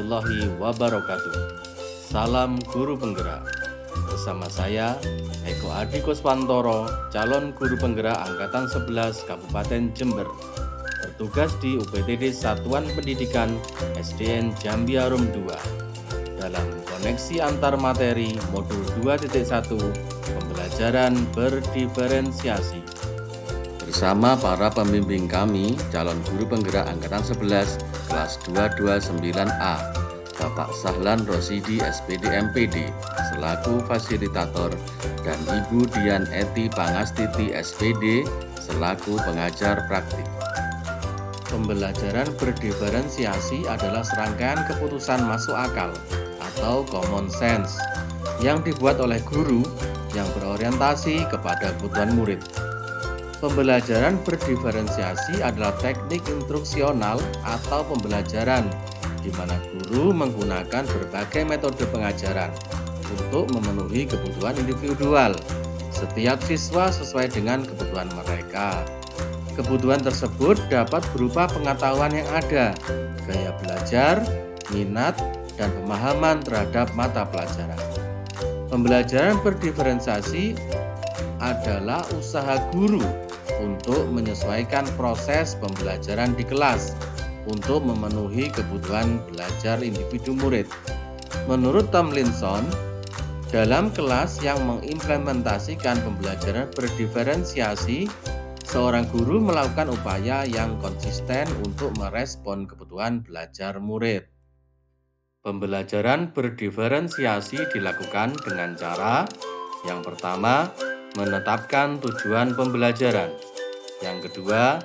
warahmatullahi wabarakatuh. Salam Guru Penggerak. Bersama saya, Eko Adi Kuswantoro, calon Guru Penggerak Angkatan 11 Kabupaten Jember. Bertugas di UPTD Satuan Pendidikan SDN Jambi Harum II. Dalam koneksi antar materi modul 2.1 pembelajaran berdiferensiasi. Bersama para pembimbing kami, calon guru penggerak Angkatan 11 kelas 229A, Bapak Sahlan Rosidi SPD MPD selaku fasilitator dan Ibu Dian Eti Pangastiti SPD selaku pengajar praktik. Pembelajaran berdiferensiasi adalah serangkaian keputusan masuk akal atau common sense yang dibuat oleh guru yang berorientasi kepada kebutuhan murid. Pembelajaran berdiferensiasi adalah teknik instruksional atau pembelajaran di mana guru menggunakan berbagai metode pengajaran untuk memenuhi kebutuhan individual setiap siswa sesuai dengan kebutuhan mereka. Kebutuhan tersebut dapat berupa pengetahuan yang ada, gaya belajar, minat, dan pemahaman terhadap mata pelajaran. Pembelajaran berdiferensiasi adalah usaha guru untuk menyesuaikan proses pembelajaran di kelas untuk memenuhi kebutuhan belajar individu murid. Menurut Tomlinson, dalam kelas yang mengimplementasikan pembelajaran berdiferensiasi, seorang guru melakukan upaya yang konsisten untuk merespon kebutuhan belajar murid. Pembelajaran berdiferensiasi dilakukan dengan cara yang pertama, menetapkan tujuan pembelajaran. Yang kedua,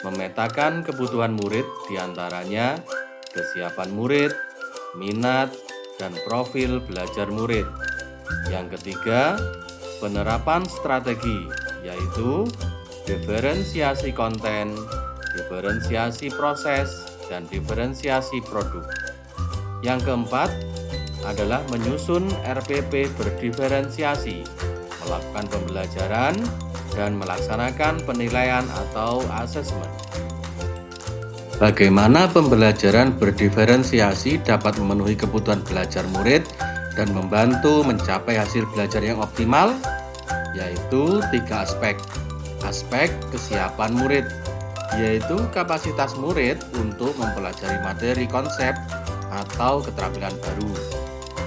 memetakan kebutuhan murid diantaranya kesiapan murid, minat, dan profil belajar murid. Yang ketiga, penerapan strategi, yaitu diferensiasi konten, diferensiasi proses, dan diferensiasi produk. Yang keempat adalah menyusun RPP berdiferensiasi, melakukan pembelajaran, dan melaksanakan penilaian atau asesmen. Bagaimana pembelajaran berdiferensiasi dapat memenuhi kebutuhan belajar murid dan membantu mencapai hasil belajar yang optimal? Yaitu 3 aspek. Aspek kesiapan murid, yaitu kapasitas murid untuk mempelajari materi konsep atau keterampilan baru.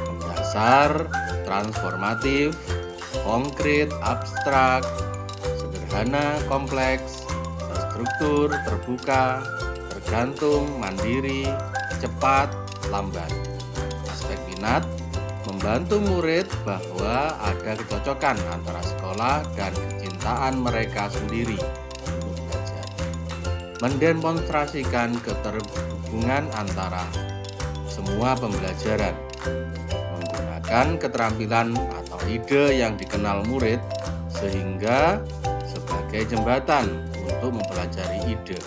Mendasar, transformatif, konkret, abstrak, sederhana, kompleks, terstruktur, terbuka, tergantung, mandiri, cepat, lambat. Aspek minat membantu murid bahwa ada kecocokan antara sekolah dan kecintaan mereka sendiri untuk belajar. Mendemonstrasikan keterhubungan antara semua pembelajaran, menggunakan keterampilan atau ide yang dikenal murid sehingga sebagai jembatan untuk mempelajari ide,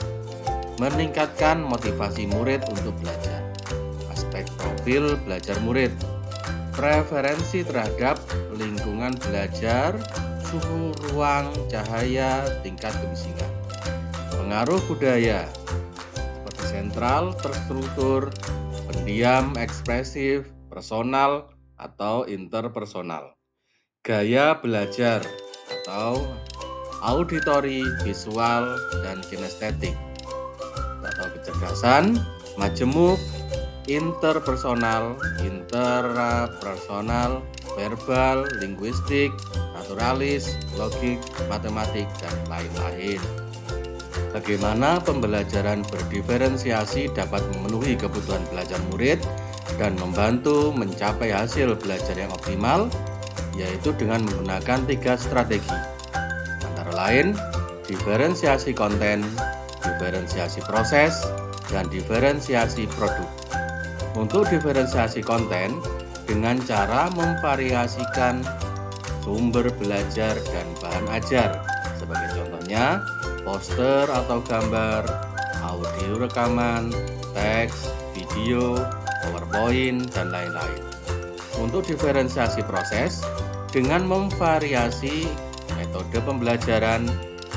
meningkatkan motivasi murid untuk belajar. Aspek profil belajar murid, preferensi terhadap lingkungan belajar, suhu ruang, cahaya, tingkat kebisingan. Pengaruh budaya seperti sentral, terstruktur, pendiam, ekspresif, personal, atau interpersonal. Gaya belajar atau auditori, visual, dan kinestetik. Atau kecerdasan, majemuk, interpersonal, intrapersonal, verbal, linguistik, naturalis, logik, matematik, dan lain-lain. Bagaimana pembelajaran berdiferensiasi dapat memenuhi kebutuhan belajar murid dan membantu mencapai hasil belajar yang optimal, yaitu dengan menggunakan 3 strategi. Antara lain, diferensiasi konten, diferensiasi proses, dan diferensiasi produk. Untuk diferensiasi konten, dengan cara memvariasikan sumber belajar dan bahan ajar. Sebagai contohnya, poster atau gambar, audio rekaman, teks, video, PowerPoint, dan lain-lain. Untuk diferensiasi proses, dengan memvariasi metode pembelajaran,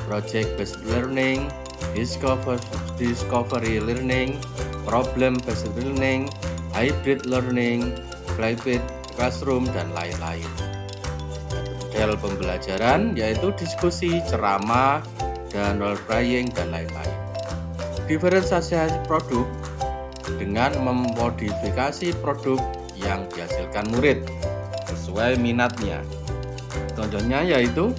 project-based learning, discovery learning, problem-based learning, hybrid learning, private classroom, dan lain-lain. Model pembelajaran yaitu diskusi, ceramah, dan role playing, dan lain-lain. Diferensiasi produk dengan memodifikasi produk yang dihasilkan murid sesuai minatnya. Contohnya yaitu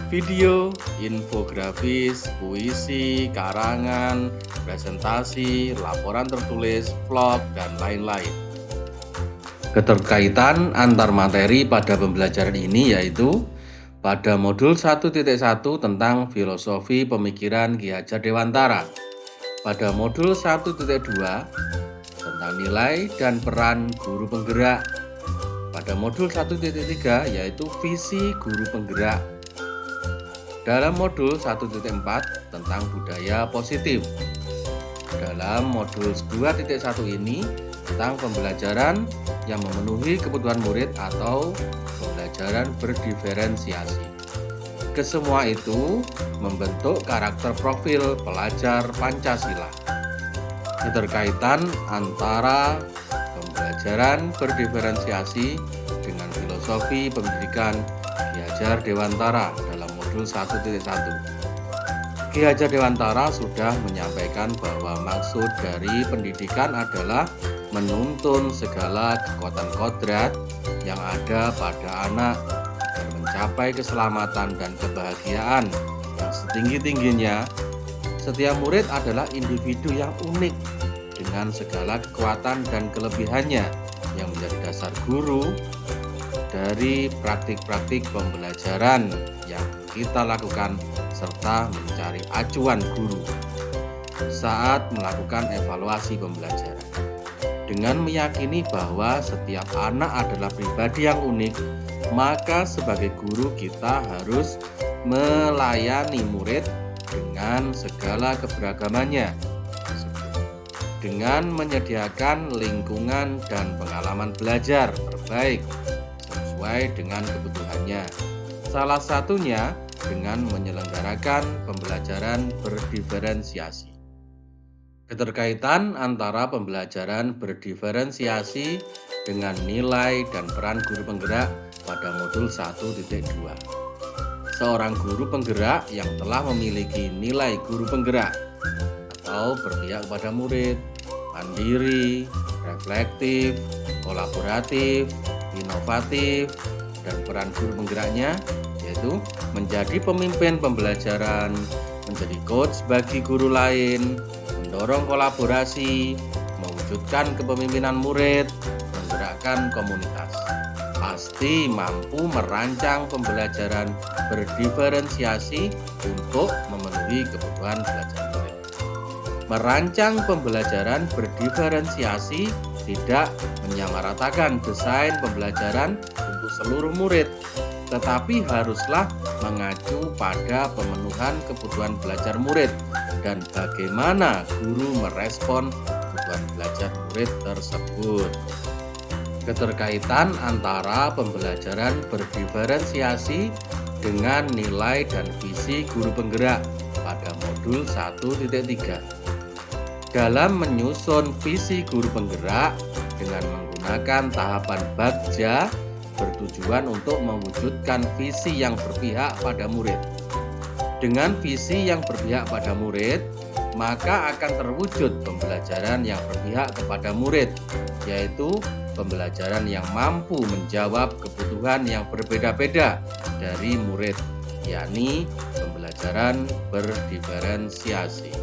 video, infografis, puisi, karangan, presentasi, laporan tertulis, vlog, dan lain-lain. Keterkaitan antar materi pada pembelajaran ini yaitu pada modul 1.1 tentang filosofi pemikiran Ki Hajar Dewantara, pada modul 1.2 tentang nilai dan peran guru penggerak, pada modul 1.3 yaitu visi guru penggerak, dalam modul 1.4 tentang budaya positif. Dalam modul 2.1 ini tentang pembelajaran yang memenuhi kebutuhan murid atau pembelajaran berdiferensiasi. Kesemua itu membentuk karakter profil pelajar Pancasila. Keterkaitan antara pembelajaran berdiferensiasi dengan filosofi pendidikan Ki Hajar Dewantara dalam modul 1.1. Ki Hajar Dewantara sudah menyampaikan bahwa maksud dari pendidikan adalah menuntun segala kekuatan kodrat yang ada pada anak agar mencapai keselamatan dan kebahagiaan yang setinggi-tingginya. Setiap murid adalah individu yang unik dengan segala kekuatan dan kelebihannya yang menjadi dasar guru dari praktik-praktik pembelajaran yang kita lakukan serta mencari acuan guru saat melakukan evaluasi pembelajaran. Dengan meyakini bahwa setiap anak adalah pribadi yang unik, maka sebagai guru kita harus melayani murid dengan segala keberagamannya, dengan menyediakan lingkungan dan pengalaman belajar terbaik sesuai dengan kebutuhannya. Salah satunya dengan menyelenggarakan pembelajaran berdiferensiasi. Keterkaitan antara pembelajaran berdiferensiasi dengan nilai dan peran guru penggerak pada modul 1.2. Seorang guru penggerak yang telah memiliki nilai guru penggerak atau berpihak pada murid, mandiri, reflektif, kolaboratif, inovatif, dan peran guru penggeraknya yaitu menjadi pemimpin pembelajaran, menjadi coach bagi guru lain, mendorong kolaborasi, mewujudkan kepemimpinan murid, menggerakkan komunitas. Pasti mampu merancang pembelajaran berdiferensiasi untuk memenuhi kebutuhan belajar murid. Merancang pembelajaran berdiferensiasi tidak menyamaratakan desain pembelajaran untuk seluruh murid, tetapi haruslah mengacu pada pemenuhan kebutuhan belajar murid dan bagaimana guru merespon kebutuhan belajar murid tersebut. Keterkaitan antara pembelajaran berdiferensiasi dengan nilai dan visi guru penggerak pada modul 1.3. Dalam menyusun visi guru penggerak dengan menggunakan tahapan bagja bertujuan untuk mewujudkan visi yang berpihak pada murid. Dengan visi yang berpihak pada murid, maka akan terwujud pembelajaran yang berpihak kepada murid, yaitu pembelajaran yang mampu menjawab kebutuhan yang berbeda-beda dari murid, yakni pembelajaran berdiferensiasi.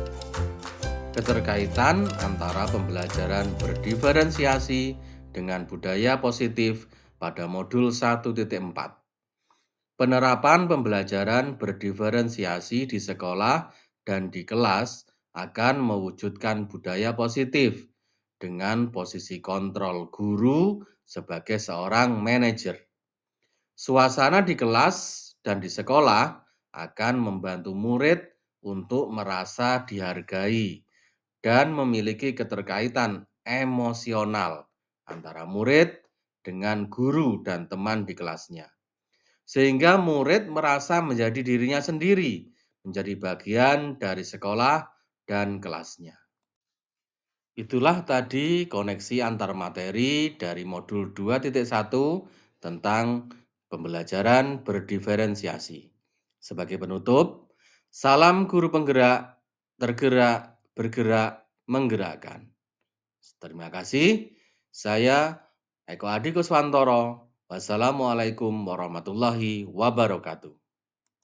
Keterkaitan antara pembelajaran berdiferensiasi dengan budaya positif pada modul 1.4. Penerapan pembelajaran berdiferensiasi di sekolah dan di kelas akan mewujudkan budaya positif dengan posisi kontrol guru sebagai seorang manajer. Suasana di kelas dan di sekolah akan membantu murid untuk merasa dihargai dan memiliki keterkaitan emosional antara murid dengan guru dan teman di kelasnya. Sehingga murid merasa menjadi dirinya sendiri, menjadi bagian dari sekolah dan kelasnya. Itulah tadi koneksi antar materi dari modul 2.1 tentang pembelajaran berdiferensiasi. Sebagai penutup, salam guru penggerak, tergerak, bergerak, menggerakkan. Terima kasih. Saya Eko Adi Kuswantoro. Wassalamualaikum warahmatullahi wabarakatuh.